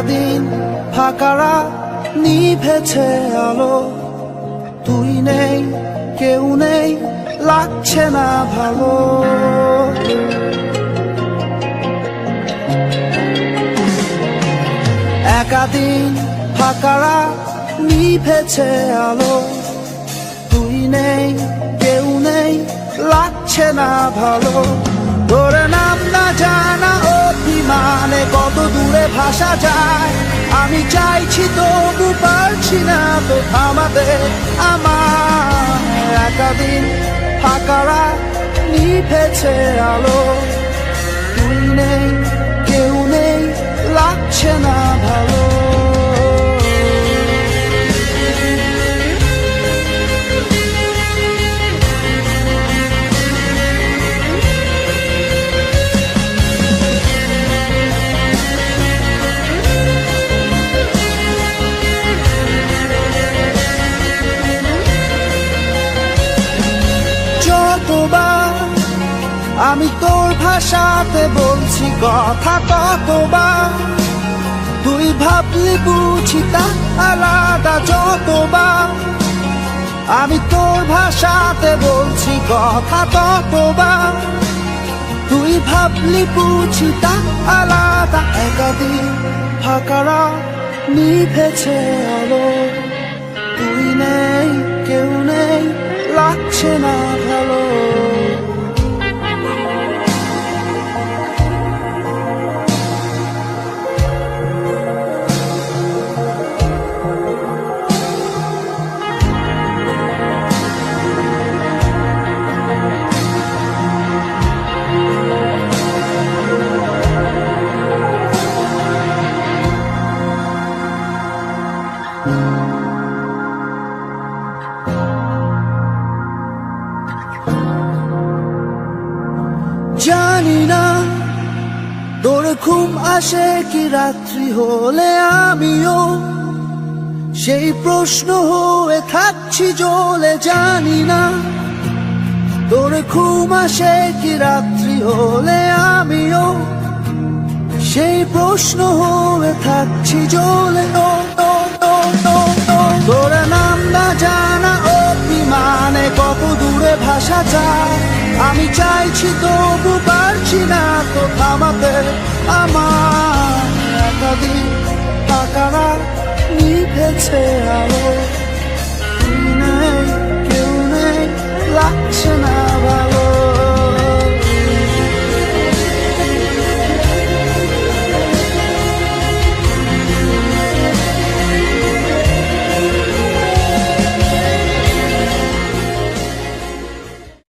দিন ফাঁকারা নিভেছে আলো, তুই নেই কেউ নেই লাগছে না ভালো। দিন ফাঁকারা নিভেছে আলো, তুই নেই কেউ নেই লাগছে না ভালো। তোরে নাম না জানা অভিমানে কত দূরে ভাসা যায়, আমি চাইছি তবু পারছি না তো থামাতে আমার। একাদিন ফাঁকারা নিভেছে আলো, তুই নেই কেউ নেই লাগছে না ভালো। যতবার আমি তোর ভাষাতে বলছি কথা, ততবার তুই ভাবলি বুঝি তা আলাদা। যতবার আমি তোর ভাষাতে বলছি কথা, ততবার তুই ভাবলি বুঝি তা আলাদা। একাদিন ফাঁকারা নিভেছে আলো, তুই নেই কেউ নেই লাগছে না ভালো। জানি না তোর ঘুম আসে কি রাত্রি হলে, আমিও সেই প্রশ্ন হয়ে থাকছি জ্বলে। জানি না তোর ঘুম আসে কি রাত্রি হলে, আমিও সেই প্রশ্ন হয়ে থাকছি জ্বলে। তোর নাম না জানা অভিমানে কত দূরে ভাসা যায়, আমি চাইছি তবু পারছি না তো থামাতে আমার। একাদিন ফাঁকারা নিভেছে আলো, তুই নেই কেউ নেই লাগছে না